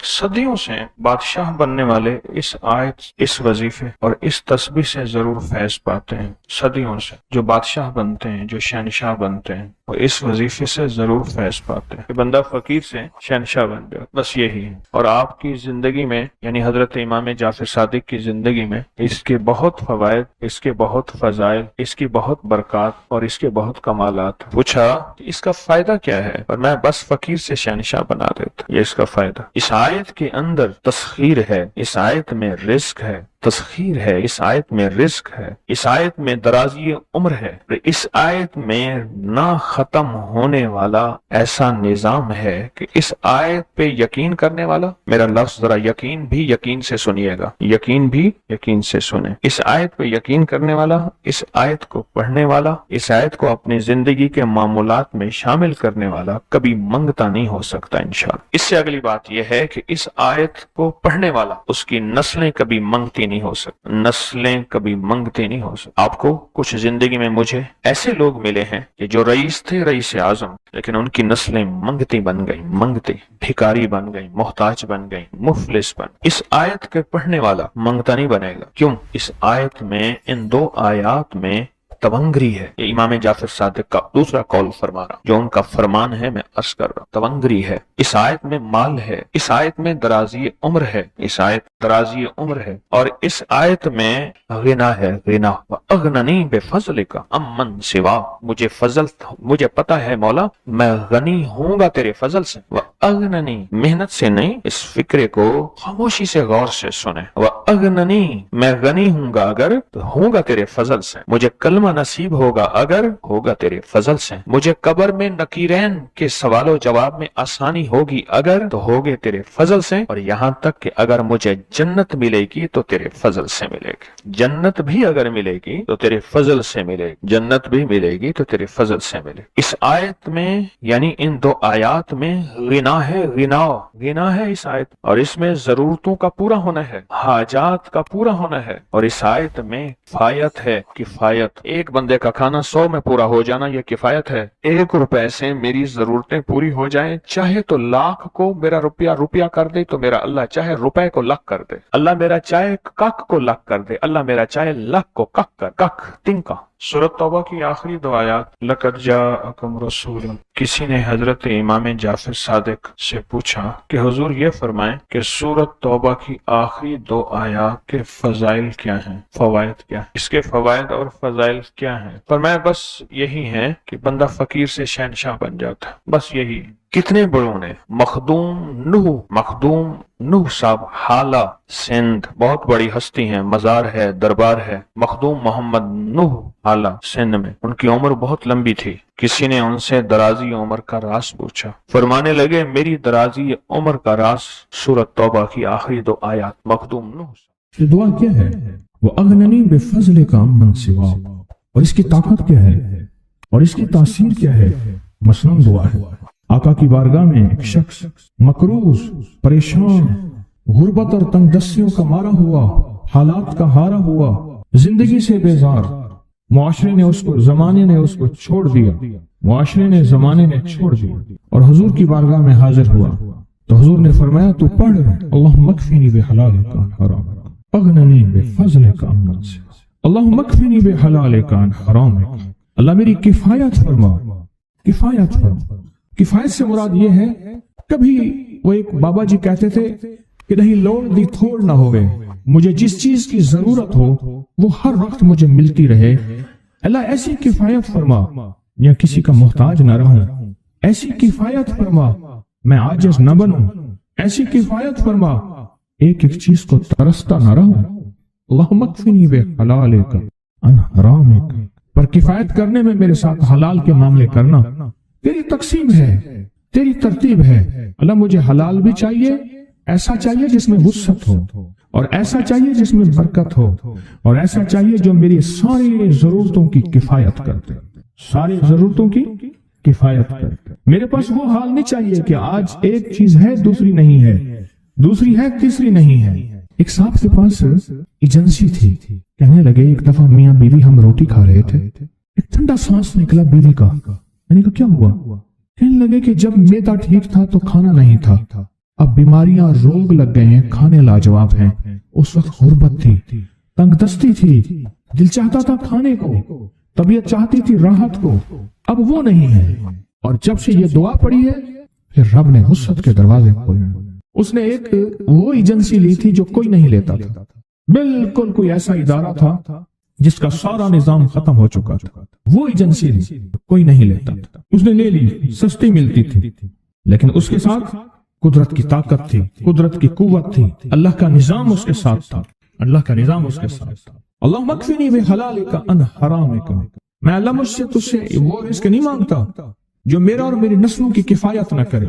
صدیوں سے بادشاہ بننے والے اس آیت، اس وظیفے اور اس تسبیح سے ضرور فیض پاتے ہیں۔ صدیوں سے جو بادشاہ بنتے ہیں، جو شہنشاہ بنتے ہیں، وہ اس وظیفے سے ضرور فیض پاتے ہیں کہ بندہ فقیر سے شہنشاہ بن جائے، بس یہی ہے۔ اور آپ کی زندگی میں، یعنی حضرت امام جعفر صادق کی زندگی میں اس کے بہت فوائد، اس کے بہت فضائل، اس کی بہت برکات اور اس کے بہت کمالات۔ پوچھا کہ اس کا فائدہ کیا ہے؟ اور میں بس فقیر سے شہنشاہ بنا دیتا، یہ اس کا فائدہ۔ اس آیت کے اندر تسخیر ہے، اس آیت میں رزق ہے، تسخیر ہے، اس آیت میں رزق ہے، اس آیت میں درازی عمر ہے، اس آیت میں نہ ختم ہونے والا ایسا نظام ہے کہ اس آیت پہ یقین کرنے والا، میرا لفظ ذرا یقین بھی یقین سے سنیے گا، یقین بھی یقین سے سنیں، اس آیت پہ یقین کرنے والا، اس آیت کو پڑھنے والا، اس آیت کو اپنی زندگی کے معمولات میں شامل کرنے والا کبھی منگتا نہیں ہو سکتا انشاءاللہ۔ اس سے اگلی بات یہ ہے کہ اس آیت کو پڑھنے والا، اس کی نسلیں کبھی منگتی نہیں ہو سکتی، نسلیں کبھی منگتی نہیں ہو سکتی۔ آپ کو کچھ زندگی میں مجھے ایسے لوگ ملے ہیں کہ جو رئیس تھے، رئیس اعظم، لیکن ان کی نسلیں منگتی بن گئی، منگتی، بھکاری بن گئی، محتاج بن گئی، مفلس بن۔ اس آیت کے پڑھنے والا منگتا نہیں بنے گا، کیوں؟ اس آیت میں، ان دو آیات میں تونگری ہے۔ یہ امام جعفر صادق کا دوسرا قول فرما رہا، جو ان کا فرمان ہے، میں عرض کر رہا ہوں، تونگری ہے۔ اس آیت میں مال ہے، اس آیت میں درازی عمر ہے، اس آیت درازی عمر ہے، اور اس آیت میں غنا ہے، غنا۔ وَأَغْنَنِي بِفَضْلِكَ عَمَّنْ سِوَاكَ، مجھے فضل، مجھے پتا ہے مولا، میں غنی ہوں گا تیرے فضل سے۔ وَأَغْنَنِي، محنت سے نہیں، اس فکرے کو خاموشی سے غور سے سنیں۔ وَأَغْنَنِي، میں غنی ہوں گا اگر تو ہوں گا تیرے فضل سے، مجھے کلمہ نصیب ہوگا اگر ہوگا تیرے فضل سے، مجھے قبر میں نکیرین کے سوال و جواب میں آسانی ہوگی اگر تو ہوگے تیرے فضل سے، اور یہاں تک کہ اگر مجھے جنت ملے گی تو تیرے فضل سے ملے گی، جنت بھی اگر ملے گی تو تیرے فضل سے ملے گی، جنت بھی ملے گی تو تیرے فضل سے ملے گی۔ اس آیت میں، یعنی ان دو آیات میں غنا ہے، غنا ہے اس آیت، اور اس میں ضرورتوں کا پورا ہونا ہے، حاجات کا پورا ہونا ہے، اور اس آیت میں کفایت ہے، کفایت۔ ایک بندے کا کھانا 100 میں پورا ہو جانا یہ کفایت ہے۔ 1 روپے سے میری ضرورتیں پوری ہو جائیں، چاہے تو لاکھ کو میرا روپیہ کر دے تو میرا اللہ چاہے روپے کو لاکھ کر دے، اللہ میرا چاہے کک کو لاکھ کر دے، اللہ میرا چاہے لاکھ کو کک کر، کک تنکا۔ سورۃ توبہ کی آخری 2 آیات، لَقَدْ جَاءَكُمْ رَسُولٌ۔ کسی نے حضرت امام جعفر صادق سے پوچھا کہ حضور یہ فرمائیں کہ سورۃ توبہ کی آخری 2 آیات کے فضائل کیا ہیں، فوائد کیا ہیں، اس کے فوائد اور فضائل کیا ہیں؟ فرمایا بس یہی ہے کہ بندہ فقیر سے شہنشاہ بن جاتا ہے، بس یہی۔ کتنے بڑوں نے، مخدوم نوح صاحب، حالہ سندھ، بہت بڑی ہستی ہیں، مزار ہے، دربار ہے، مخدوم محمد نوح حالہ سندھ میں، ان کی عمر بہت لمبی تھی۔ کسی نے ان سے درازی عمر کا راز پوچھا، فرمانے لگے میری درازی عمر کا راز سورۃ توبہ کی آخری 2 آیات۔ مخدوم نوح یہ دعا کیا ہے؟ وَأَغْنَنِي بِفَضْلِكَ عَمَّنْ سِوَاكَ، اور اس کی طاقت کیا ہے اور اس کی تاثیر کیا ہے؟ مثلاً دعا ہے، آقا کی بارگاہ میں ایک شخص مقروض، پریشان، غربت اور تنگ دستیوں کا مارا ہوا، حالات کا ہارا ہوا، زندگی سے بیزار، معاشرے نے اس کو، زمانے نے اس کو چھوڑ دیا، معاشرے نے، زمانے نے چھوڑ دیا، اور حضور کی بارگاہ میں حاضر ہوا تو حضور نے فرمایا تو پڑھ اللہم اکفنی بحلالک عن حرامک، اغننی بفضلک عمن سواک، اللہم اکفنی بحلالک عن حرامک، اللہ میری کفایت فرما، کفایت فرما۔ کفایت سے مراد یہ ہے، کبھی وہ ایک بابا جی کہتے تھے کہ نہیں لوڑ دی تھوڑ نہ ہوئے، مجھے جس چیز کی ضرورت ہو وہ ہر وقت مجھے ملتی رہے، اللہ ایسی کفایت فرما، یا کسی کا محتاج نہ رہوں، ایسی کفایت فرما، میں عاجز نہ بنوں، ایسی کفایت فرما، ایک ایک چیز کو ترستا نہ رہوں، اللہم اکفنی بحلالک عن حرامک، پر کفایت کرنے میں میرے ساتھ حلال کے معاملے کرنا تیری تقسیم ہے، تیری ترتیب ہے، اللہ مجھے حلال بھی چاہیے، ایسا چاہیے جس میں وسعت ہو، اور ایسا چاہیے جس میں برکت ہو، اور ایسا چاہیے جو میری ساری ضرورتوں کی کفایت کرتے، ساری ضرورتوں کی کفایت کرتے۔ میرے پاس وہ حال نہیں چاہیے کہ آج ایک چیز ہے دوسری نہیں ہے، دوسری ہے تیسری نہیں ہے۔ ایک صاحب کے پاس ایجنسی تھی، کہنے لگے ایک دفعہ میاں بیوی ہم روٹی کھا رہے تھے، ایک ٹھنڈا سانس نکلا بیوی کا، میں نے کہا کیا ہوا؟ کہنے لگے کہ جب میدا ٹھیک تھا تو کھانا نہیں تھا، اب بیماریاں روگ لگ گئے ہیں، کھانے لاجواب ہیں۔ اس وقت غربت تھی، تنگ دستی تھی، دل چاہتا تھا کھانے کو، طبیعت چاہتی تھی راحت کو، اب وہ نہیں ہے۔ اور جب سے یہ دعا پڑی ہے پھر رب نے وسعت کے دروازے کھولے۔ اس نے ایک وہ ایجنسی لی تھی جو کوئی نہیں لیتا تھا، بالکل کوئی ایسا ادارہ تھا جس کا سارا نظام ختم ہو چکا تھا، وہ ایجنسی لی، کوئی نہیں لیتا تھا، اس نے لے لی، سستی ملتی تھی، لیکن اس کے ساتھ قدرت کی طاقت تھی، قدرت کی قوت تھی، اللہ کا نظام اس کے ساتھ تھا، اللہ کا نظام اس کے ساتھ تھا۔ اللہ مکفنی بحلالک عن حرامک، میں اللہ مجھ سے تجھ سے وہ رزق نہیں مانگتا جو میرا اور میری نسلوں کی کفایت نہ کرے،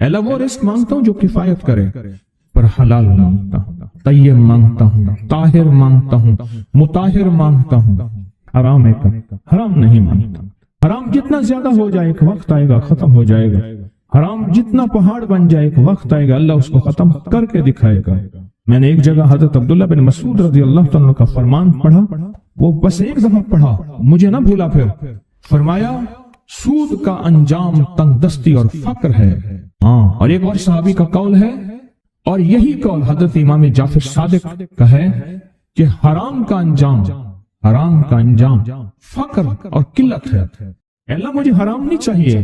اللہ وہ رزق مانگتا ہوں جو کفایت کرے، پر حلال مانگتا ہوں، طیب مانگتا ہوں، طاہر مانگتا ہوں، مطہر مانگتا ہوں، حرام نہیں مانگتا۔ حرام جتنا زیادہ ہو جائے ایک وقت آئے گا ختم ہو جائے گا، حرام جتنا پہاڑ بن جائے ایک وقت آئے گا اللہ اس کو ختم کر کے دکھائے گا۔ میں نے ایک جگہ حضرت عبداللہ بن مسعود رضی اللہ عنہ کا فرمان پڑھا، وہ بس ایک دفعہ پڑھا، مجھے نہ بھولا، پھر فرمایا سود کا انجام تنگ دستی اور فقر ہے۔ اور ایک اور صحابی کا قول ہے، اور یہی قول حضرت امام جعفر صادق کا ہے کہ حرام کا انجام فقر اور قلت ہے۔ اللہ مجھے حرام نہیں چاہیے،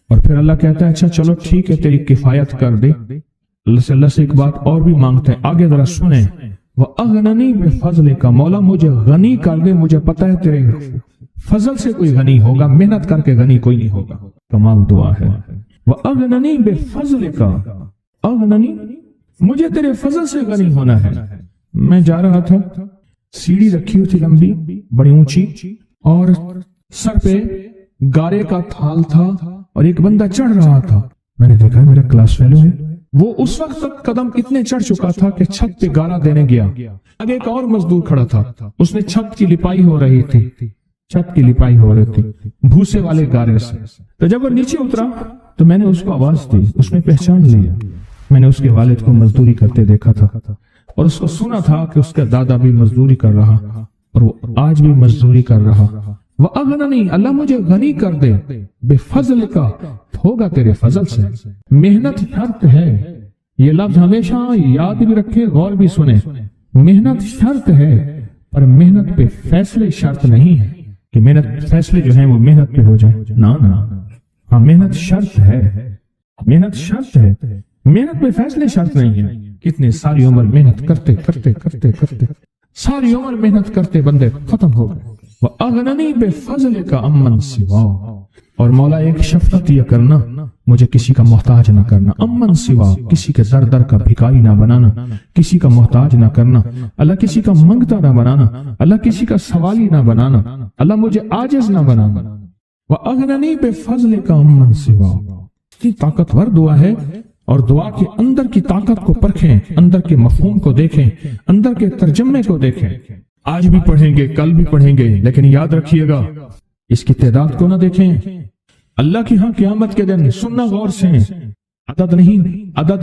اور پھر اللہ کہتا ہے اچھا چلو ٹھیک ہے تیری کفایت کر دے۔ اللہ سے ایک بات اور بھی مانگتا ہے، آگے ذرا سنیں، وَأَغْنَنِي بِفَضْلِكَ، مولا مجھے غنی کر دے، مجھے پتہ ہے تیرے فضل سے کوئی غنی ہوگا، محنت کر کے غنی کوئی نہیں ہوگا۔ کمال دعا ہے، وَأَغْنَنِي بِفَضْلِكَ، اغننی، مجھے تیرے فضل سے غنی ہونا ہے۔ میں جا رہا تھا، سیڑھی رکھی ہوئی تھی لمبی بڑی اونچی، اور سر پہ گارے کا تھال تھا اور ایک بندہ چڑھ رہا تھا، میں نے دیکھا میرا کلاس فیلو ہے، وہ اس وقت تک قدم اتنے چڑھ چکا تھا کہ چھت پہ گارا دینے گیا، آگے ایک اور مزدور کھڑا تھا، اس نے چھت کی لپائی ہو رہی تھی، بھوسے والے گارے سے۔ تو جب وہ نیچے اترا تو میں نے اس کو آواز دی، اس نے پہچان لیا، میں نے اس کے والد کو مزدوری کرتے دیکھا تھا اور اس کو سنا تھا کہ اس کا دادا بھی مزدوری کر رہا اور وہ آج بھی مزدوری کر رہا۔ وَأَغْنَنِي، اللہ مجھے غنی کر دے، بِفَضْلِكَ، ہوگا تیرے فضل سے۔ محنت شرط ہے، یہ لفظ ہمیشہ یاد بھی رکھے، غور بھی سنے، محنت شرط ہے، پر محنت پہ فیصلے شرط نہیں ہے کہ محنت فیصلے جو ہیں وہ محنت پہ ہو جائے، نہ ہاں محنت شرط ہے، محنت شرط ہے، محنت پہ فیصلے شرط نہیں ہے۔ کتنے ساری عمر محنت کرتے کرتے کرتے کرتے ساری عمر محنت کرتے بندے ختم ہو گئے۔ وَأَغْنَنِي بِفَضْلِكَ عَمَّنْ سِوَاكَ، اور مولا ایک شفقت یہ کرنا، مجھے کسی کا محتاج نہ کرنا، امن سوا، کسی کے در در کا بھکاری نہ بنانا، کسی کا محتاج نہ کرنا، اللہ کسی کا منگتا نہ بنانا، اللہ کسی کا سوالی نہ بنانا، اللہ مجھے عاجز نہ بنانا۔ وَأَغْنَنِي بِفَضْلِكَ عَمَّنْ سِوَاكَ، اتنی طاقتور دعا ہے، اور دعا کے اندر کی طاقت کو پرکھیں، اندر کے مفہوم کو دیکھیں، اندر کے ترجمے کو دیکھیں۔ آج بھی پڑھیں گے، کل بھی پڑھیں گے، لیکن یاد رکھیے گا اس کی تعداد کو نہ دیکھیں، اللہ کی ہاں قیامت کے دن سننا غور سے، عدد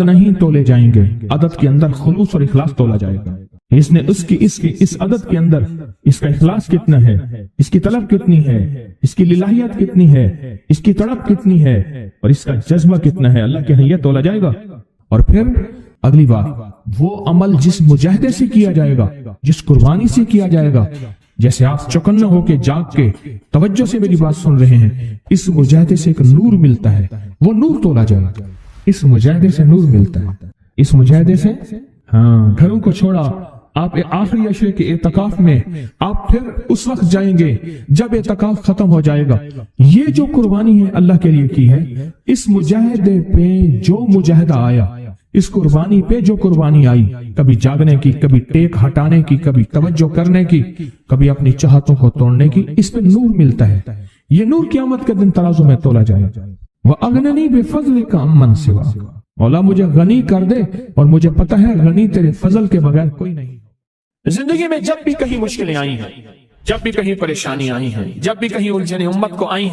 نہیں تولے جائیں گے، عدد کے اندر خلوص اور اخلاص تولا جائے گا۔ اس نے اس عدد کے اندر اس کا اخلاص کتنا ہے، اس کی طلب کتنی ہے، اس کی للہیت کتنی ہے، اس کی تڑپ کتنی ہے، اور اس کا جذبہ کتنا ہے، اللہ کے ہاں یہ تولا جائے گا۔ اور پھر اگلی بات، وہ عمل جس مجاہدے سے کیا جائے گا، جس قربانی سے کیا جائے گا، جیسے آپ چوکنا ہو کے جاگ کے توجہ سے میری بات سن رہے ہیں، اس مجاہدے سے ایک نور ملتا ہے، وہ نور تولا جائے گا، اس مجاہدے سے نور ملتا ہے، اس مجاہدے سے گھروں کو چھوڑا، آپ آخری عشرے کے اعتکاف میں آپ پھر اس وقت جائیں گے جب اعتکاف ختم ہو جائے گا۔ یہ جو قربانی ہے اللہ کے لیے کی ہے، اس مجاہدے پہ جو مجاہدہ آیا، اس قربانی پہ جو قربانی آئی، کبھی جاگنے کی، کبھی ٹیک ہٹانے کی، کبھی توجہ کرنے کی، کبھی اپنی چاہتوں کو توڑنے کی، اس پہ نور ملتا ہے۔ یہ نور قیامت کے دن ترازو میں تولا جائے گا۔ وَأَغْنَنِي بِفَضْلِكَ عَمَّنْ سِوَاكَ، مولا مجھے غنی کر دے، اور مجھے پتہ ہے غنی تیرے فضل کے بغیر کوئی نہیں۔ زندگی میں جب بھی کہیں مشکلیں آئی ہیں، جب بھی کہیں پریشانی آئی ہیں، جب بھی کہیں الجھنیں امت کو آئی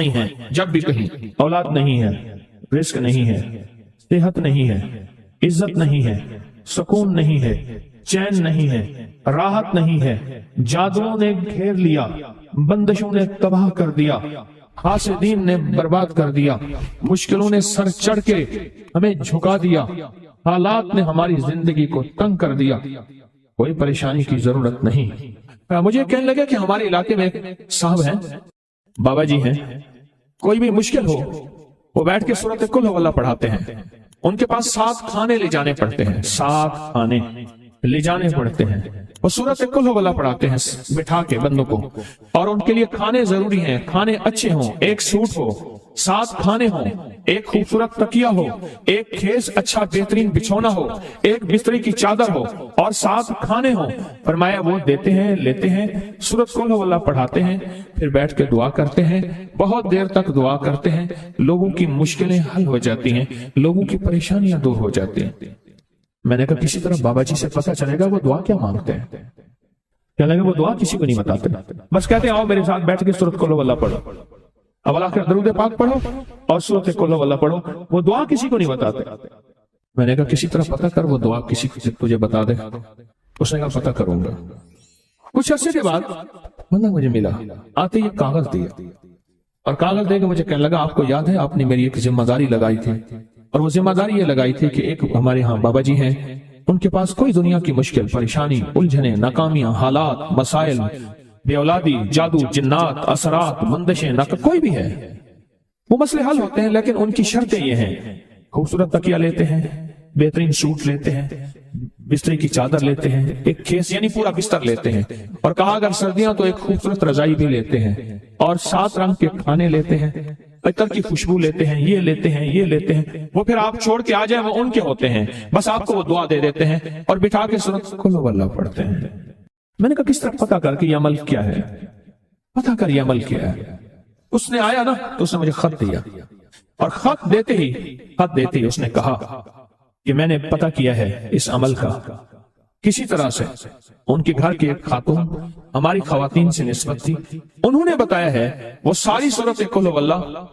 ہیں، جب بھی کہیں اولاد نہیں ہے، رزق نہیں ہے، صحت نہیں ہے، عزت نہیں ہے، سکون نہیں ہے، چین نہیں ہے، راحت نہیں ہے، جادوؤں نے گھیر لیا، بندشوں نے تباہ کر دیا، حاسدین نے برباد کر دیا، مشکلوں نے سر چڑھ کے ہمیں جھکا دیا، حالات نے ہماری زندگی کو تنگ کر دیا، کوئی پریشانی کی ضرورت نہیں۔ مجھے کہنے لگے کہ ہمارے علاقے میں ایک صاحب ہیں، بابا جی ہیں، کوئی بھی مشکل ہو وہ بیٹھ کے سورۃ کل ہو اللہ پڑھاتے ہیں، ان کے پاس 7 کھانے لے جانے پڑتے ہیں، 7 کھانے لے جانے پڑتے ہیں، وہ سورۃ کل ہو اللہ پڑھاتے ہیں بٹھا کے بندوں کو، اور ان کے لیے کھانے ضروری ہیں، کھانے اچھے ہوں، ایک سوٹ ہو، 7 کھانے ہوں، ایک خوبصورت تکیہ ہو، ایک کھیس اچھا بہترین بچھونا ہو، ایک بستری کی چادر ہو، اور 7 کھانے ہوں۔ فرمایا وہ دیتے ہیں، لیتے ہیں، سورۃ کل ہو اللہ پڑھاتے ہیں، پھر بیٹھ کے دعا کرتے ہیں، بہت دیر تک دعا کرتے ہیں، لوگوں کی مشکلیں حل ہو جاتی ہیں، لوگوں کی پریشانیاں دور ہو جاتی ہیں۔ میں نے کہا کسی طرح بابا جی سے پتہ چلے گا وہ دعا کیا مانگتے ہیں۔ کہنے لگے وہ دعا کسی کو نہیں بتاتے، بس کہتے ہیں آؤ میرے ساتھ بیٹھ کے سورۃ کل ہو اللہ پڑھو، اب اللہ کے درود پاک پڑھو اور سورۃ کل ہو اللہ پڑھو، وہ دعا کسی کو نہیں بتاتے۔ میں نے کہا کسی طرح پتہ کر وہ دعا کسی کو تجھے بتا دے۔ اس نے کہا پتہ کروں گا۔ کچھ عرصے کے بعد بندہ مجھے ملا، آتے یہ کاغذ دیا، اور کاغذ دے کے مجھے کہنے لگا آپ کو یاد ہے آپ نے میری ایک ذمہ داری لگائی تھی، اور وہ ذمہ داری یہ لگائی تھی کہ ایک ہمارے ہاں بابا جی ہیں، ان کے پاس کوئی دنیا کی مشکل، پریشانی، الجھنیں، ناکامیاں، حالات، مسائل، بے اولادی، جادو، جنات، اثرات، بندشیں، کوئی بھی ہے، وہ مسئلے حل ہوتے ہیں، لیکن ان کی شرطیں یہ ہیں، خوبصورت تکیہ لیتے ہیں، بہترین سوٹ لیتے ہیں، بستری کی چادر لیتے ہیں، ایک کھیس یعنی پورا بستر لیتے ہیں، اور کہا اگر سردیاں تو ایک خوبصورت رضائی بھی لیتے ہیں، اور 7 رنگ کے کھانے لیتے ہیں، عطر کی خوشبو لیتے ہیں، یہ لیتے ہیں، یہ لیتے ہیں، وہ پھر آپ چھوڑ کے آ جائیں وہ ان کے ہوتے ہیں، بس آپ کو وہ دعا دے دیتے ہیں اور بٹھا کے سورۃ کل ہو اللہ پڑھتے ہیں۔ میں نے کہا کس طرح پتہ کر کہ یہ عمل کیا ہے، پتہ کر یہ عمل کیا ہے۔ اس نے آیا نا تو اس نے مجھے خط دیا، اور خط دیتے ہی اس نے کہا کہ میں نے پتہ کیا ہے اس عمل کا، کسی طرح سے ان کے گھر کی ایک خاتون ہماری خواتین سے نسبت تھی، انہوں نے بتایا ہے وہ ساری سورۃ کل ہو اللہ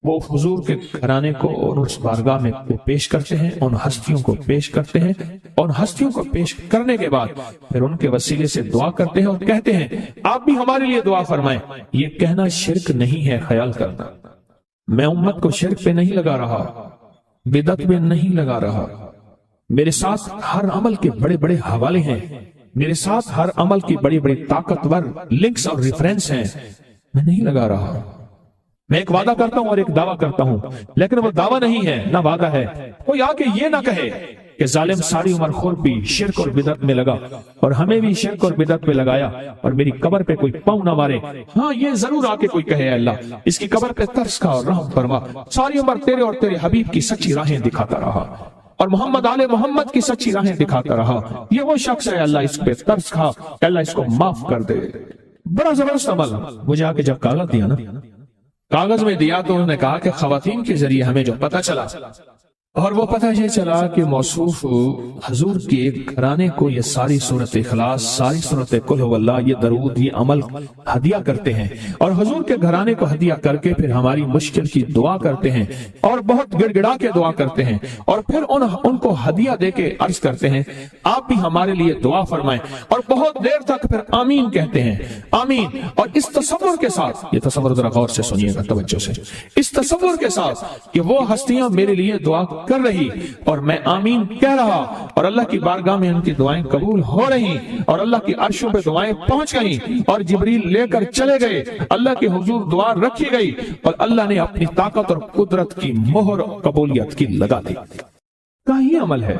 وہ حضور کے گھرانے کو اور اس بارگاہ میں پیش کرتے ہیں، ان ہستیوں کو پیش کرتے ہیں، اور ہستیوں کو پیش کرنے کے بعد پھر ان کے وسیلے سے دعا کرتے ہیں اور کہتے ہیں آپ بھی ہمارے لیے دعا فرمائیں۔ یہ کہنا شرک نہیں ہے، خیال کرنا، میں امت کو شرک پہ نہیں لگا رہا، بدعت میں نہیں لگا رہا، میرے ساتھ ہر عمل کے بڑے بڑے حوالے ہیں، میرے ساتھ ہر عمل کی بڑی بڑی طاقتور لنکس اور ریفرنس ہیں، میں نہیں لگا رہا، میں ایک وعدہ کرتا ہوں اور ایک دعویٰ کرتا ہوں، لیکن وہ دعویٰ نہیں ہے نہ وعدہ ہے۔ کوئی آ کے یہ نہ کہے کہ ظالم ساری عمر خود بھی شرک اور بدعت میں لگا اور ہمیں بھی شرک اور بدعت میں لگایا اور میری قبر پہ کوئی پاؤں نہ مارے۔ ہاں یہ ضرور آ کے کوئی کہے اللہ اس کی قبر پہ ترس کھا اور رحم فرما، ساری عمر تیرے اور تیرے حبیب کی سچی راہیں دکھاتا رہا اور محمد آل محمد کی سچی راہیں دکھاتا رہا، یہ وہ شخص ہے اللہ اس پہ ترس کھا، اللہ اس کو معاف کر دے۔ بڑا زبردست عمل۔ مجھے آ کے جب کاغذ دیا نا، کاغذ میں دیا تو انہوں نے کہا کہ خواتین کے ذریعے ہمیں جو پتہ چلا، اور وہ پتہ یہ چلا کہ موصوف حضور کے گھرانے کو یہ ساری سورۃ اخلاص، ساری سورۃ قل هو اللہ، یہ درود، یہ عمل ہدیہ کرتے ہیں، اور حضور کے گھرانے کو ہدیہ کر کے پھر ہماری مشکل کی دعا کرتے ہیں اور بہت گڑ گڑا کے دعا کرتے ہیں، اور پھر ان کو ہدیہ دے کے عرض کرتے ہیں آپ بھی ہمارے لیے دعا فرمائیں، اور بہت دیر تک پھر آمین کہتے ہیں، آمین۔ اور اس تصور کے ساتھ، یہ تصور ذرا غور سے سنیے گا توجہ سے، اس تصور کے ساتھ کہ وہ ہستیاں میرے لیے دعا کر رہی اور میں آمین کہہ رہا، اور اللہ کی بارگاہ میں ان کی دعائیں قبول ہو رہی، اور اللہ کی عرشوں پہ دعائیں پہنچ گئیں، اور جبریل لے کر چلے گئے، اللہ کے حضور دعا رکھی گئی، اور اللہ نے اپنی طاقت اور قدرت کی مہر قبولیت کی لگا دی۔ کہا یہ عمل ہے۔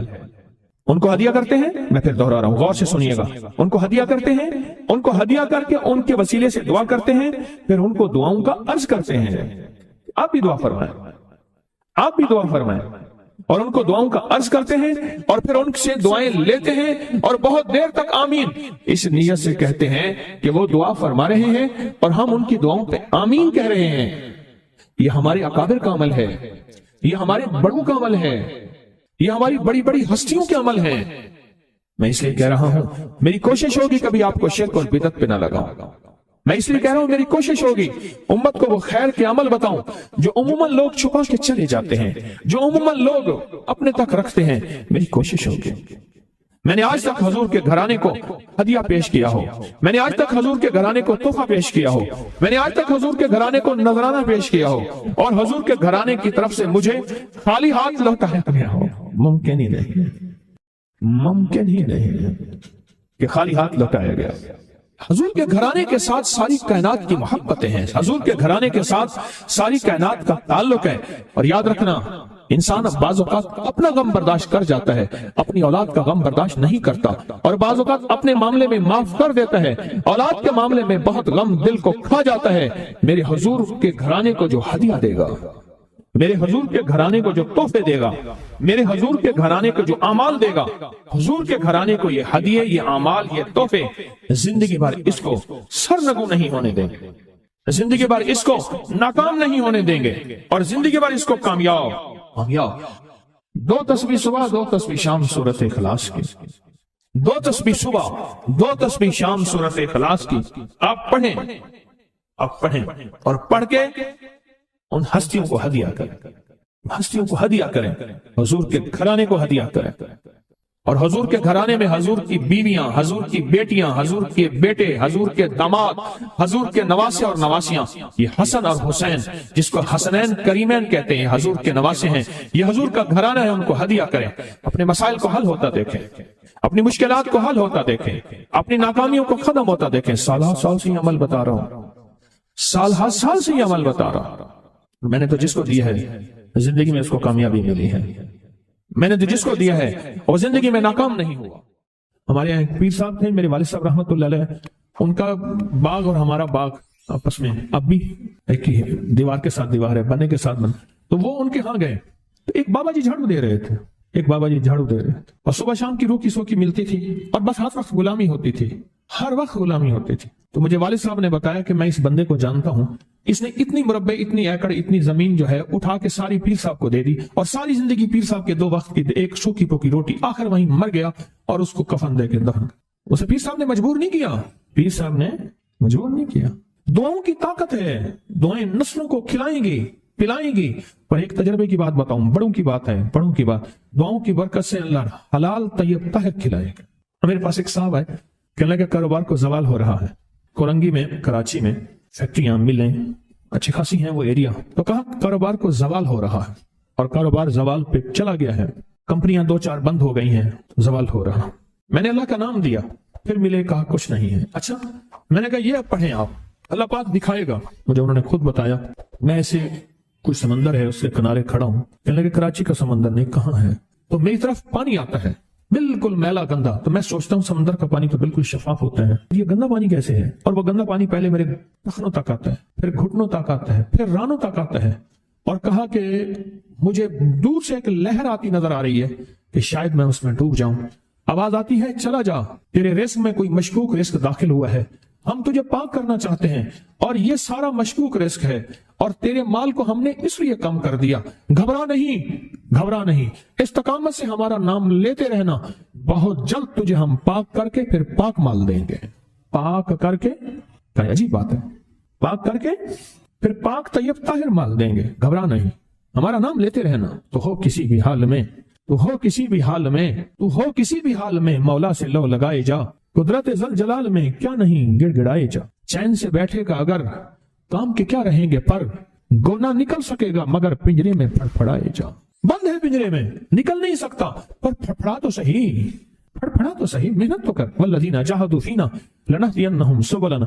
ان کو ہدیہ کرتے ہیں، میں پھر دوہرا رہا ہوں، غور سے سنیے گا، ان کو ہدیہ کرتے ہیں، ان کو ہدیہ کر کے ان کے وسیلے سے دعا کرتے ہیں، پھر ان کو دعاؤں کا عرض کرتے ہیں آپ بھی دعا فرمائیں، آپ بھی دعا فرمائیں، اور ان کو دعاؤں کا عرض کرتے ہیں، اور پھر ان سے دعائیں لیتے ہیں، اور بہت دیر تک آمین اس نیت سے کہتے ہیں کہ وہ دعا فرما رہے ہیں اور ہم ان کی دعاؤں پہ آمین کہہ رہے ہیں۔ یہ ہمارے اکابر کا عمل ہے، یہ ہمارے بڑوں کا عمل ہے، یہ ہماری بڑی بڑی ہستیوں کے عمل ہیں۔ میں اس لیے کہہ رہا ہوں میری کوشش ہوگی کبھی آپ کو شرک اور بدعت پہ نہ لگاؤں، میں اس لیے کہہ رہا ہوں میری کوشش ہوگی امت کو وہ خیر کے عمل بتاؤں جو عموماً لوگ چھپا کے چلے جاتے ہیں، جو عموماً لوگ اپنے تک رکھتے ہیں، میری کوشش ہوگی۔ میں نے آج تک حضور کے گھرانے کو ہدیہ پیش کیا ہو، میں نے آج تک حضور کے گھرانے کو تحفہ پیش کیا ہو، میں نے آج تک حضور کے گھرانے کو نذرانہ پیش کیا ہو، اور حضور کے گھرانے کی طرف سے مجھے خالی ہاتھ لوٹایا گیا ہو۔ ممکن ہی نہیں، ممکن ہی نہیں کہ خالی ہاتھ لوٹایا گیا۔ حضور کے گھرانے کے ساتھ ساری کائنات کی محبتیں ہیں، حضور کے گھرانے کے ساتھ ساری کائنات کا تعلق ہے۔ اور یاد رکھنا، انسان بعض اوقات اپنا غم برداشت کر جاتا ہے، اپنی اولاد کا غم برداشت نہیں کرتا، اور بعض اوقات اپنے معاملے میں معاف کر دیتا ہے، اولاد کے معاملے میں بہت غم دل کو کھا جاتا ہے۔ میرے حضور کے گھرانے کو جو ہدیہ دے گا، میرے حضور کے گھرانے کو جو تحفے دے گا، میرے حضور کے گھرانے کو جو اعمال دے گا، حضور کے گھرانے کو یہ ہدیے، یہ اعمال، یہ تحفے زندگی بھر اس کو سرنگو نہیں ہونے دیں گے، زندگی بھر اس کو ناکام نہیں ہونے دیں گے، اور زندگی بھر اس کو کامیاب۔ دو تسبیح صبح، دو تسبیح شام سورۃ اخلاص کی، دو تسبیح صبح، دو تسبیح شام سورۃ اخلاص کی آپ پڑھیں، آپ پڑھیں، اور پڑھ کے ان ہستیوں کو ہدیہ کریں، ہستیوں کو ہدیہ کریں، حضور کے گھرانے کو ہدیہ کریں۔ اور حضور کے گھرانے میں حضور کی بیویاں، حضور کی بیٹیاں، حضور کے بیٹے، حضور کے داماد، حضور کے نواسے اور نواسیاں، یہ حسن اور حسین جس کو حسنین کریمین کہتے ہیں، حضور کے نواسے ہیں، یہ حضور کا گھرانہ ہے، ان کو ہدیہ کریں۔ اپنے مسائل کو حل ہوتا دیکھیں، اپنی مشکلات کو حل ہوتا دیکھیں، اپنی ناکامیوں کو ختم ہوتا دیکھیں۔ سال سے یہ عمل بتا رہا ہوں، سال سے یہ عمل بتا رہا ہوں۔ میں نے تو جس کو دیا ہے زندگی میں اس کو کامیابی ملی ہے، میں نے تو جس کو دیا ہے وہ زندگی میں ناکام نہیں ہوا۔ ہمارے یہاں ایک پیر صاحب تھے، میرے والد صاحب رحمۃ اللہ علیہ، ان کا باغ اور ہمارا باغ آپس میں اب بھی ایک ہی ہے، دیوار کے ساتھ دیوار ہے، بنے کے ساتھ بن۔ تو وہ ان کے ہاں گئے تو ایک بابا جی جھاڑو دے رہے تھے، ایک بابا جی جھاڑو دے رہے تھے، اور صبح شام کی روکی سوکی ملتی تھی، اور بس ہر وقت غلامی ہوتی تھی، ہر وقت غلامی ہوتی تھی۔ تو مجھے والد صاحب نے بتایا کہ میں اس بندے کو جانتا ہوں، اس نے اتنی مربع، اتنی ایکڑ، اتنی زمین جو ہے اٹھا کے ساری پیر صاحب کو دے دی، اور ساری زندگی پیر صاحب کے 2 وقت کی ایک سوکھی پوکی روٹی، آخر وہیں مر گیا اور اس کو کفن دے کے دفن۔ اسے پیر صاحب نے مجبور نہیں کیا، پیر صاحب نے مجبور نہیں کیا۔ دعاؤں کی طاقت ہے، دعائیں نسلوں کو کھلائیں گی، پلائیں گی۔ پر ایک تجربے کی بات بتاؤں، بڑوں کی بات ہے، بڑوں کی بات، دعاؤں کی برکت سے اللہ حلال طیب طاہر کھلائے گا۔ میرے پاس ایک صاحب ہے، کہنے لگا کاروبار کو زوال ہو رہا ہے، کورنگی میں، کراچی میں فیکٹریاں، ملیں اچھی خاصی ہیں وہ ایریا، تو کہا کاروبار کو زوال ہو رہا ہے، اور کاروبار زوال پہ چلا گیا ہے، کمپنیاں 2-4 بند ہو گئی ہیں، زوال ہو رہا۔ میں نے اللہ کا نام دیا، پھر ملے، کہا کچھ نہیں ہے۔ اچھا، میں نے کہا یہ اب پڑھیں آپ، اللہ پاک دکھائے گا مجھے۔ انہوں نے خود بتایا، میں ایسے کوئی سمندر ہے اس کے کنارے کھڑا ہوں، کہنے لگے کراچی کا سمندر نہیں، کہاں ہے؟ تو میری طرف پانی آتا ہے بالکل میلا گندا، تو میں سوچتا ہوں سمندر کا پانی تو بالکل شفاف ہوتا ہے، یہ گندا پانی کیسے ہے؟ اور وہ گندا پانی پہلے میرے ٹخنوں تک آتا ہے، پھر گھٹنوں تک آتا ہے، پھر رانوں تک آتا ہے۔ اور کہا کہ مجھے دور سے ایک لہر آتی نظر آ رہی ہے کہ شاید میں اس میں ڈوب جاؤں۔ آواز آتی ہے چلا جا، تیرے رزق میں کوئی مشکوک رزق داخل ہوا ہے، ہم تجھے پاک کرنا چاہتے ہیں، اور یہ سارا مشکوک رزق ہے، اور تیرے مال کو ہم نے اس لیے کم کر دیا۔ گھبرا نہیں، گھبرا نہیں، استقامت سے ہمارا نام لیتے رہنا، بہت جلد تجھے ہم پاک کر کے پھر پاک مال دیں گے۔ پاک کر کے، کیا عجیب بات ہے، پاک کر کے پھر پاک طیب طاہر مال دیں گے۔ گھبرا نہیں، ہمارا نام لیتے رہنا، تو ہو کسی بھی حال میں، تو ہو کسی بھی حال میں، تو ہو کسی بھی حال میں، مولا سے لو لگائے جا، قدرت ذل جلال میں کیا نہیں گڑ گڑائے جا۔ چین سے بیٹھے گا اگر کام کے کیا رہیں گے پر، گونا نکل سکے گا مگر پنجرے میں پھڑپھڑائے جا۔ بند ہے پنجرے میں، نکل نہیں سکتا، پر پھڑپھڑا تو صحیح، پھڑپھڑا تو صحیح، محنت تو کر۔ والذین جاہدوا فینا لنہدینہم سبلنا،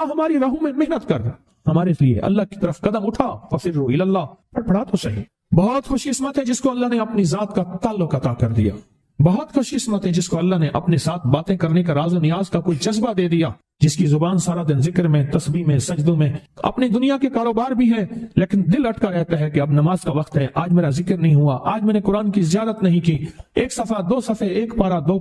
ہماری راہوں میں محنت کر، ہمارے لیے اللہ کی طرف قدم اٹھا، ففروا الی اللہ، پھڑپھڑا تو صحیح۔ بہت خوش قسمت ہے جس کو اللہ نے اپنی ذات کا تعلق عطا کر دیا، بہت خوش قسمت ہے جس کو اللہ نے اپنے ساتھ باتیں کرنے کا راز و نیاز کا کوئی جذبہ دے دیا، جس کی زبان سارا دن ذکر میں، تسبیح میں، سجدوں میں، اپنی دنیا کے کاروبار بھی ہے لیکن دل اٹکا رہتا ہے کہ اب نماز کا وقت ہے، آج میرا ذکر نہیں ہوا، آج میں نے قرآن کی زیارت نہیں کی، 1 صفحہ 2 صفحے، 1 پارہ 2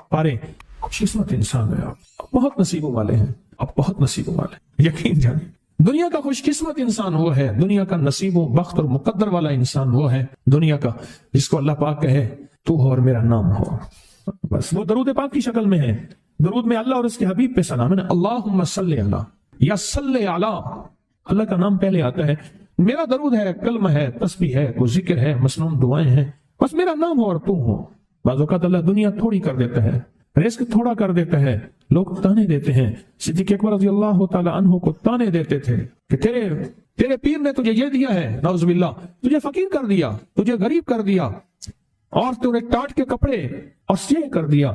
پارے۔ خوش قسمت انسان ہے آپ، بہت نصیبوں والے ہیں آپ، بہت نصیبوں والے، یقین جانیں۔ دنیا کا خوش قسمت انسان وہ ہے، دنیا کا نصیب و بخت اور مقدر والا انسان وہ ہے دنیا کا جس کو اللہ پاک کہے تو ہو اور میرا نام ہو، بس وہ درود پاک کی شکل میں ہے۔ درود میں اللہ اور اس کے حبیب پہ سلام ہے، اللہم صلی علی یا صلی علی، اللہ کا نام پہلے آتا ہے، میرا درود ہے، کلمہ ہے، تسبیح ہے، کوئی ذکر ہے، مسنون دعائیں ہیں، بس میرا نام ہو اور تو ہو، بعض اوقات اللہ دنیا تھوڑی کر دیتا ہے، رزق تھوڑا کر دیتا ہے، لوگ تانے دیتے ہیں۔ صدیق اکبر رضی اللہ تعالی عنہ کو تانے دیتے تھے کہ تیرے پیر نے تجھے یہ دیا ہے، نعوذ باللہ، تجھے فقیر کر دیا، تجھے غریب کر دیا، اور تجھے ٹاٹ کے کپڑے اور سیہ کر دیا۔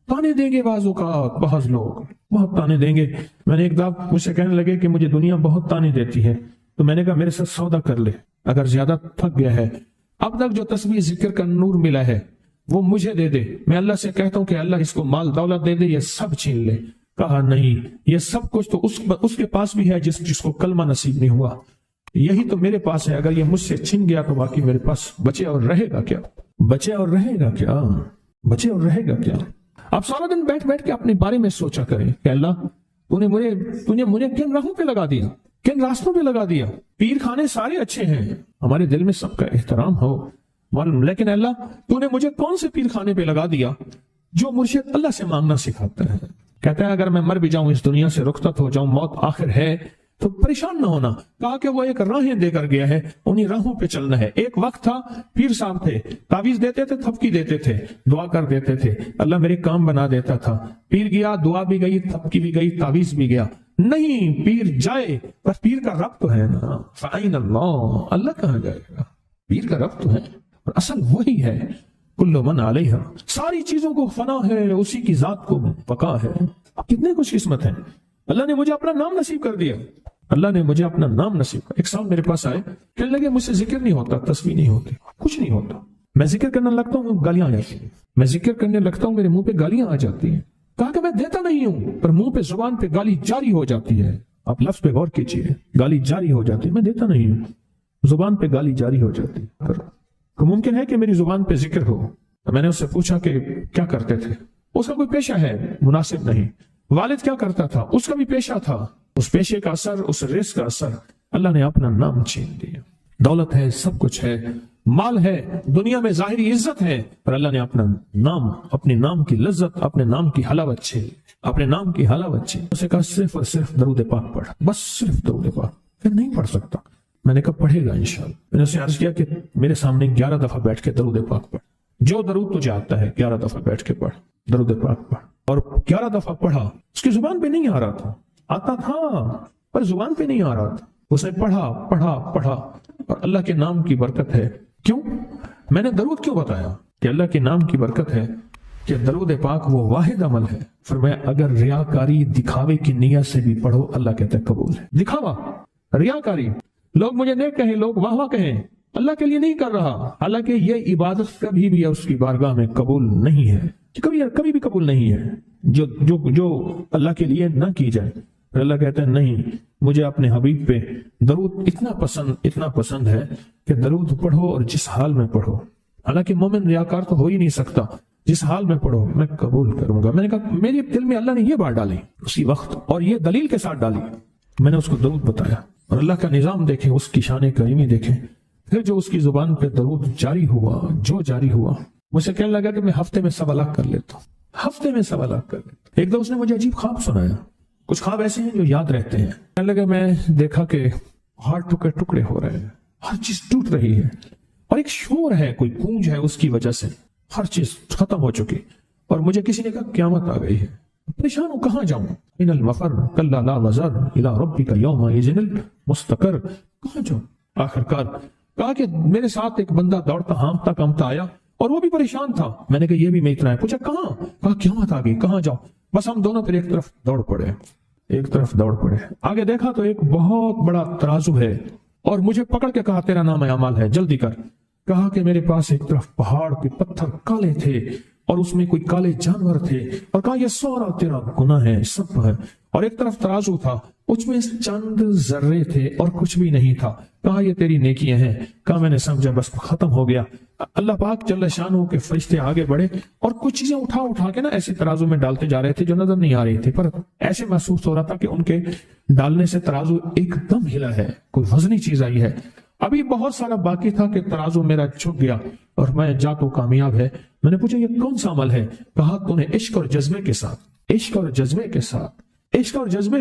تانے دیں گے بعض اوقات، بعض لوگ بہت تانے دیں گے۔ میں نے ایک دفعہ مجھ سے کہنے لگے کہ مجھے دنیا بہت تانے دیتی ہے، تو میں نے کہا میرے ساتھ سودا کر لے، اگر زیادہ تھک گیا ہے، اب تک جو تسبیح ذکر کا نور ملا ہے وہ مجھے دے دے، میں اللہ سے کہتا ہوں کہ اللہ اس کو مال دولت دے دے، یہ سب چھین لے۔ کہا نہیں، یہ سب کچھ تو اس کے پاس بھی ہے جس کو کلمہ نصیب نہیں ہوا، یہی تو میرے پاس ہے، اگر یہ مجھ سے چھن گیا تو باقی میرے پاس بچے اور رہے گا کیا؟ بچے اور رہے گا کیا؟ بچے اور رہے گا کیا؟ آپ سارا دن بیٹھ کے اپنے بارے میں سوچا کریں کہ اللہ تو نے مجھے کن راہوں پہ لگا دیا، کن راستوں پہ لگا دیا۔ پیر خانے سارے اچھے ہیں، ہمارے دل میں سب کا احترام ہو، لیکن اللہ تو نے مجھے کون سے پیر خانے پہ لگا دیا جو مرشد اللہ سے مانگنا سکھاتا ہے؟ کہتا ہے اگر میں مر بھی جاؤں، اس دنیا سے رخصت ہو جاؤں، موت آخر ہے، تو پریشان نہ ہونا۔ کہا کہ وہ ایک راہیں دے کر گیا ہے، انہی راہوں پہ چلنا ہے۔ ایک وقت تھا پیر صاحب تھے، تعویذ دیتے تھے، تھپکی دیتے تھے، دعا کر دیتے تھے، اللہ میرے کام بنا دیتا تھا۔ پیر گیا، دعا بھی گئی، تھپکی بھی گئی، تعویذ بھی گیا۔ نہیں، پیر جائے پر پیر کا رب تو ہے نا، فَأَيْنَ اللَّهُ، اللہ کہاں جائے گا؟ پیر کا رب تو ہے، اور اصل وہی ہے۔ کل من علیہا، ساری چیزوں کو فنا ہے، اسی کی ذات کو بقا ہے۔ کتنے خوش قسمت ہیں، اللہ نے مجھے اپنا نام نصیب کر دیا، اللہ نے مجھے اپنا نام نصیب کر۔ ایک صاحب میرے پاس آئے، کہنے لگے مجھ سے ذکر نہیں ہوتا، تسبیح نہیں ہوتی، کچھ نہیں ہوتا، میں ذکر کرنے لگتا ہوں گالیاں آ جاتی ہیں، میں ذکر کرنے لگتا ہوں میرے منہ پہ گالیاں آ جاتی ہیں۔ کہا کہ میں دیتا نہیں ہوں، پر منہ پہ زبان پہ گالی جاری ہو جاتی ہے۔ آپ لفظ پہ غور کیجیے، گالی جاری ہو جاتی ہے، میں دیتا نہیں ہوں، زبان پہ گالی جاری ہو جاتی ہے۔ تو ممکن ہے کہ میری زبان پہ ذکر ہو۔ میں نے اس سے پوچھا کہ کیا کرتے تھے؟ اس کا کوئی پیشہ ہے مناسب نہیں۔ والد کیا کرتا تھا؟ اس کا بھی پیشہ تھا، اس پیشے کا اثر، اس رزق کا اثر، اللہ نے اپنا نام چھین دیا۔ دولت ہے، سب کچھ ہے، مال ہے، دنیا میں ظاہری عزت ہے، پر اللہ نے اپنا نام، اپنے نام کی لذت، اپنے نام کی حلاوت چھین، اپنے نام کی حلاوت چھین۔ اسے کہا صرف اور صرف درود پاک پڑھ، بس صرف درود پاک۔ پھر نہیں پڑھ سکتا۔ میں نے کہا پڑھے گا انشاءاللہ۔ میں نے اسے عرض کیا کہ میرے سامنے 11 دفعہ بیٹھ کے درود پاک پڑھ، جو درود تجھے آتا ہے 11 دفعہ بیٹھ کے پڑھ، درود پاک پڑھ۔ اور 11 دفعہ پڑھا، اس کی زبان پہ نہیں آ رہا تھا، آتا تھا پر زبان پہ نہیں آ رہا تھا۔ اس نے پڑھا، اور اللہ کے نام کی برکت ہے۔ کیوں میں نے درود کیوں بتایا؟ کہ اللہ کے نام کی برکت ہے کہ درود پاک وہ واحد عمل ہے، فرمایا اگر ریاکاری، دکھاوے کی نیت سے بھی پڑھو، اللہ کہتا ہے قبول ہے۔ دکھاوا، ریاکاری، لوگ مجھے نیک کہیں، لوگ واہ واہ کہیں، اللہ کے لیے نہیں کر رہا، حالانکہ یہ عبادت کبھی بھی اس کی بارگاہ میں قبول نہیں ہے، کبھی بھی قبول نہیں ہے جو اللہ کے لیے نہ کی جائے۔ پھر اللہ کہتا ہے نہیں، مجھے اپنے حبیب پہ درود اتنا پسند ہے کہ درود پڑھو اور جس حال میں پڑھو، حالانکہ مومن ریاکار تو ہو ہی نہیں سکتا، جس حال میں پڑھو میں قبول کروں گا۔ میں نے کہا میرے دل میں اللہ نے یہ بات ڈالی اسی وقت، اور یہ دلیل کے ساتھ ڈالی۔ میں نے اس کو درود بتایا، اور اللہ کا نظام دیکھیں، اس کی شان کریمی دیکھیں۔ پھر جو اس کی زبان پہ درود جاری ہوا، مجھ سے کہنے لگا کہ میں ہفتے میں 1.25 لاکھ کر لیتا ہوں، ہفتے میں 1.25 لاکھ کر لیتا ہوں۔ ایک دو اس نے مجھے عجیب خواب سنایا، کچھ خواب ایسے ہیں جو یاد رہتے ہیں۔ کہنے لگا میں دیکھا کہ ہاتھ ٹکڑے ہو رہے ہیں، ہر چیز ٹوٹ رہی ہے، اور ایک شور ہے، کوئی گونج ہے، اس کی وجہ سے ہر چیز ختم ہو چکی، اور مجھے کسی نے کہا قیامت آ گئی ہے۔ پریشان ہوں، کہاں جاؤں؟ ان المفر کلا لا وزر الى ربک یومئذ المستقر، کہاں جاؤں؟ آخرکار کہا کہ میرے ساتھ ایک بندہ دوڑتا ہانپتا کامتا آیا، اور وہ بھی پریشان تھا۔ میں نے کہا یہ بھی میں اتنا ہے، پوچھا کہاں؟ کہا قیامت آ گئی، کہاں جاؤں؟ بس ہم دونوں پھر ایک طرف دوڑ پڑے۔ آگے دیکھا تو ایک بہت بڑا ترازو ہے، اور مجھے پکڑ کے کہا تیرا نام اعمال ہے، جلدی کر۔ کہا کہ میرے پاس ایک طرف پہاڑ کے پتھر کالے تھے، اور اس میں کوئی کالے جانور تھے، اور کہا یہ سورا تیرا گناہ ہے، سب ہے۔ اور ایک طرف ترازو تھا، اس میں چند ذرے تھے اور کچھ بھی نہیں تھا۔ کہا یہ تیری نیکیاں ہیں۔ کہا میں نے سمجھا بس ختم ہو گیا۔ اللہ پاک جل شانہ کے فرشتے آگے بڑھے، اور کچھ چیزیں اٹھا کے نا ایسے ترازو میں ڈالتے جا رہے تھے جو نظر نہیں آ رہی تھی، پر ایسے محسوس ہو رہا تھا کہ ان کے ڈالنے سے ترازو ایک دم ہلا ہے، کوئی وزنی چیز آئی ہے۔ ابھی بہت سارا باقی تھا کہ ترازو میرا جھک گیا، اور میں جا تو کامیاب ہے۔ میں نے پوچھا یہ کون سا عمل ہے؟ کہا تو نے عشق اور جذبے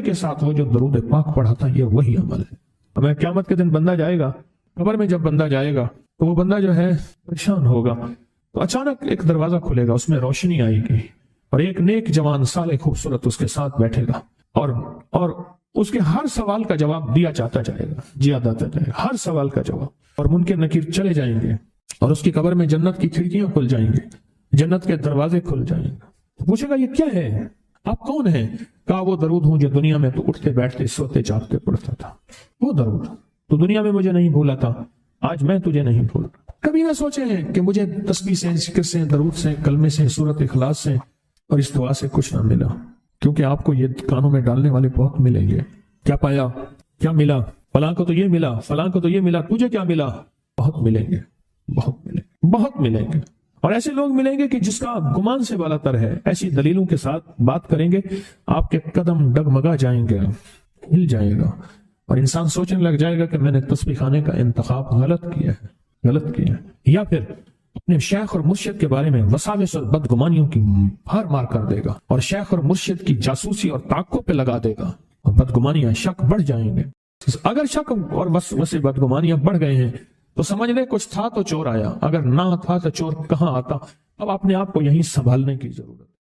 کے ساتھ وہ جو درود پاک پڑھا تھا، یہ وہی عمل ہے۔ اب قیامت کے دن بندہ جائے گا قبر میں، جب بندہ جائے گا تو وہ بندہ جو ہے پریشان ہوگا، تو اچانک ایک دروازہ کھلے گا، اس میں روشنی آئے گی اور ایک نیک جوان صالح خوبصورت اس کے ساتھ بیٹھے گا اور اس کے ہر سوال کا جواب دیا جاتا جائے گا، ہر سوال کا جواب، اور منکر نکیر چلے جائیں گے اور اس کی قبر میں جنت کی کھڑکیاں کھل جائیں گے، جنت کے دروازے کھل جائیں گے۔ پوچھے گا یہ کیا ہے، آپ کون ہیں؟ کہا وہ درود ہوں جو دنیا میں تو اٹھتے بیٹھتے سوتے جاگتے پڑھتا تھا، وہ درود تو دنیا میں مجھے نہیں بھولا تھا، آج میں تجھے نہیں بھول۔ کبھی نہ سوچے ہیں کہ مجھے تسبیح سے، ذکر سے، درود سے، کلمے سے، سورت اخلاص سے اور اس دعا سے کچھ نہ ملا، کیونکہ آپ کو یہ کانوں میں ڈالنے والے بہت ملیں گے۔ کیا پایا، کیا ملا؟ فلاں کو تو یہ ملا، فلاں کو تو یہ ملا، تجھے کیا ملا؟ بہت ملیں گے، بہت ملیں گے، اور ایسے لوگ ملیں گے کہ جس کا گمان سے بالا تر ہے، ایسی دلیلوں کے ساتھ بات کریں گے، آپ کے قدم ڈگمگا جائیں گے، ہل جائے گا، اور انسان سوچنے لگ جائے گا کہ میں نے تسبیح خانے کا انتخاب غلط کیا ہے، یا پھر اپنے شیخ اور مرشد کے بارے میں وساوس اور بدگمانیوں کی بھار مار کر دے گا، اور شیخ اور مرشد کی جاسوسی اور تعقب پہ لگا دے گا، اور بدگمانیاں، شک بڑھ جائیں گے۔ اگر شک اور وسوسے بدگمانیاں بڑھ گئے ہیں تو سمجھ لے کچھ تھا تو چور آیا، اگر نہ تھا تو چور کہاں آتا۔ اب اپنے آپ کو یہیں سنبھالنے کی ضرورت ہے۔